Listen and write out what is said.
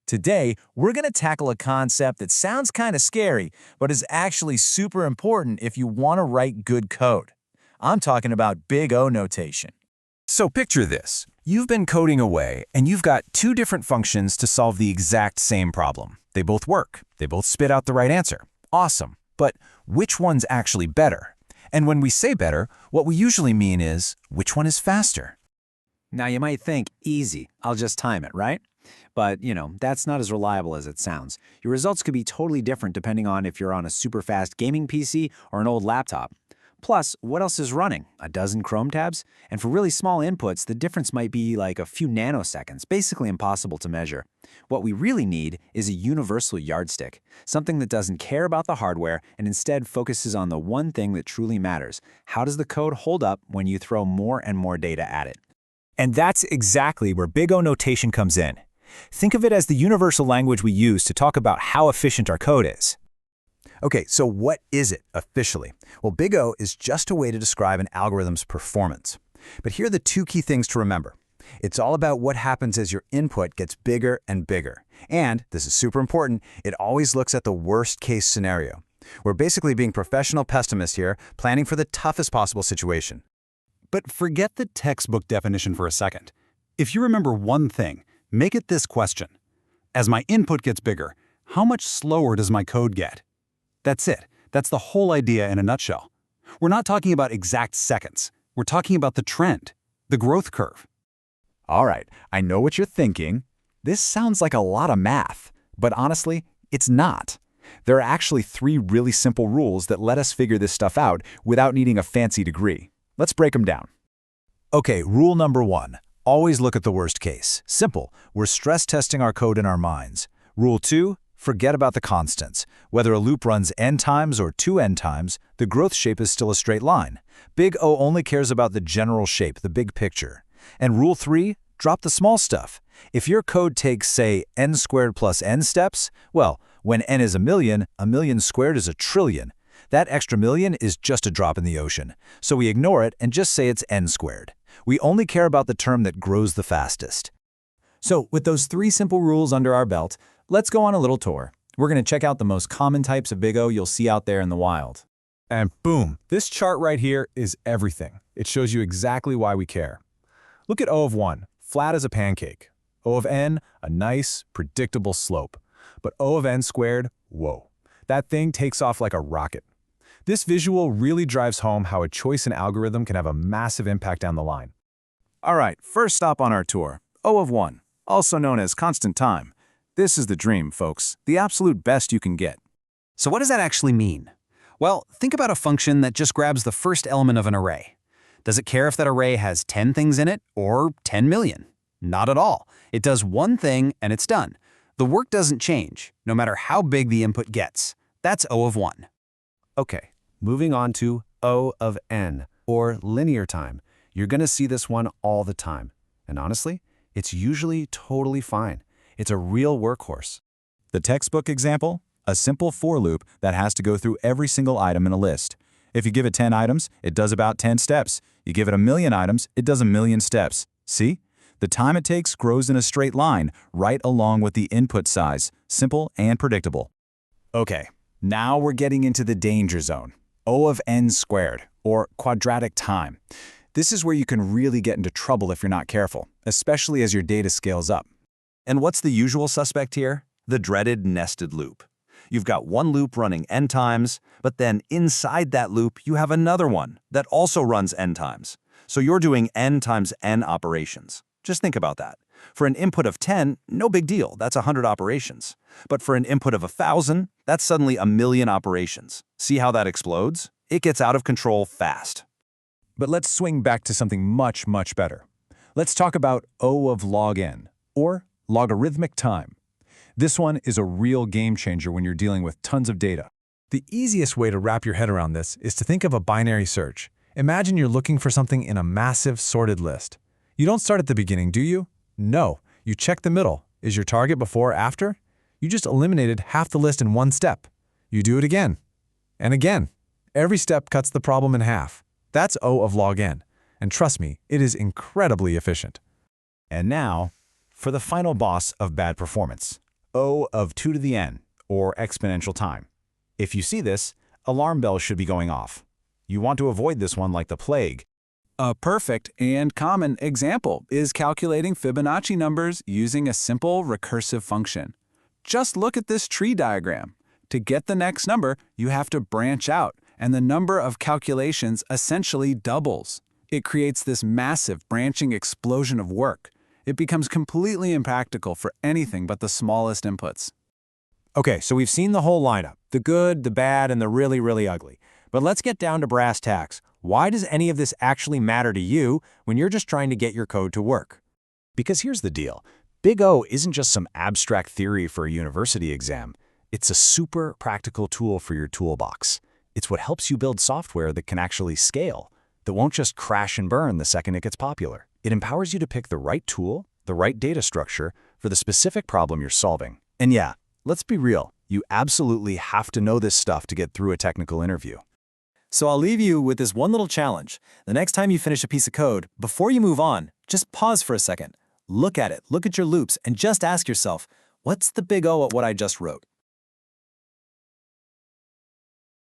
Today, we're going to tackle a concept that sounds kind of scary, but is actually super important if you want to write good code. I'm talking about Big O notation. So picture this. You've been coding away, and you've got two different functions to solve the exact same problem. They both work. They both spit out the right answer. Awesome. But which one's actually better? And when we say better, what we usually mean is, which one is faster? Now you might think, easy, I'll just time it, right? But, that's not as reliable as it sounds. Your results could be totally different depending on if you're on a super fast gaming PC or an old laptop. Plus, what else is running? A dozen Chrome tabs? And for really small inputs, the difference might be like a few nanoseconds, basically impossible to measure. What we really need is a universal yardstick, something that doesn't care about the hardware and instead focuses on the one thing that truly matters. How does the code hold up when you throw more and more data at it? And that's exactly where Big O notation comes in. Think of it as the universal language we use to talk about how efficient our code is. Okay, so what is it officially? Well, Big O is just a way to describe an algorithm's performance. But here are the two key things to remember. It's all about what happens as your input gets bigger and bigger. And, this is super important, it always looks at the worst-case scenario. We're basically being professional pessimists here, planning for the toughest possible situation. But forget the textbook definition for a second. If you remember one thing, make it this question. As my input gets bigger, how much slower does my code get? That's it. That's the whole idea in a nutshell. We're not talking about exact seconds. We're talking about the trend, the growth curve. All right, I know what you're thinking. This sounds like a lot of math, but honestly, it's not. There are actually three really simple rules that let us figure this stuff out without needing a fancy degree. Let's break them down. Okay, rule number 1. Always look at the worst case. Simple. We're stress testing our code in our minds. Rule 2. Forget about the constants. Whether a loop runs n times or 2n times, the growth shape is still a straight line. Big O only cares about the general shape, the big picture. And rule 3, drop the small stuff. If your code takes, say, n squared plus n steps, well, when n is a million squared is a trillion. That extra million is just a drop in the ocean. So we ignore it and just say it's n squared. We only care about the term that grows the fastest. So, with those 3 simple rules under our belt, let's go on a little tour. We're going to check out the most common types of Big O you'll see out there in the wild. And boom, this chart right here is everything. It shows you exactly why we care. Look at O of 1, flat as a pancake. O of n, a nice, predictable slope. But O of n squared, whoa. That thing takes off like a rocket. This visual really drives home how a choice in algorithm can have a massive impact down the line. All right, first stop on our tour, O of 1, also known as constant time. This is the dream, folks, the absolute best you can get. So what does that actually mean? Well, think about a function that just grabs the first element of an array. Does it care if that array has 10 things in it or 10 million? Not at all. It does one thing and it's done. The work doesn't change, no matter how big the input gets. That's O of 1. Okay, moving on to O of n, or linear time. You're going to see this one all the time. And honestly, it's usually totally fine. It's a real workhorse. The textbook example? A simple for loop that has to go through every single item in a list. If you give it 10 items, it does about 10 steps. You give it a million items, it does a million steps. See? The time it takes grows in a straight line, right along with the input size. Simple and predictable. Okay, now we're getting into the danger zone. O of n squared, or quadratic time. This is where you can really get into trouble if you're not careful, especially as your data scales up. And what's the usual suspect here? The dreaded nested loop. You've got one loop running n times, but then inside that loop you have another one that also runs n times. So you're doing n times n operations. Just think about that. For an input of 10, no big deal, that's 100 operations. But for an input of 1,000, that's suddenly a million operations. See how that explodes? It gets out of control fast. But let's swing back to something much, much better. Let's talk about O of log n, or logarithmic time. This one is a real game changer when you're dealing with tons of data. The easiest way to wrap your head around this is to think of a binary search. Imagine you're looking for something in a massive sorted list. You don't start at the beginning, do you? No, you check the middle. Is your target before or after? You just eliminated half the list in one step. You do it again and again. Every step cuts the problem in half. That's O of log n. And trust me, it is incredibly efficient. And now, for the final boss of bad performance, O of 2 to the n, or exponential time. If you see this, alarm bells should be going off. You want to avoid this one like the plague. A perfect and common example is calculating Fibonacci numbers using a simple recursive function. Just look at this tree diagram. To get the next number, you have to branch out, and the number of calculations essentially doubles. It creates this massive branching explosion of work. It becomes completely impractical for anything but the smallest inputs. Okay, so we've seen the whole lineup, the good, the bad, and the really, really ugly. But let's get down to brass tacks. Why does any of this actually matter to you when you're just trying to get your code to work? Because here's the deal. Big O isn't just some abstract theory for a university exam. It's a super practical tool for your toolbox. It's what helps you build software that can actually scale, that won't just crash and burn the second it gets popular. It empowers you to pick the right tool, the right data structure, for the specific problem you're solving. And yeah, let's be real, you absolutely have to know this stuff to get through a technical interview. So I'll leave you with this one little challenge. The next time you finish a piece of code, before you move on, just pause for a second. Look at it, look at your loops, and just ask yourself, what's the big O at what I just wrote?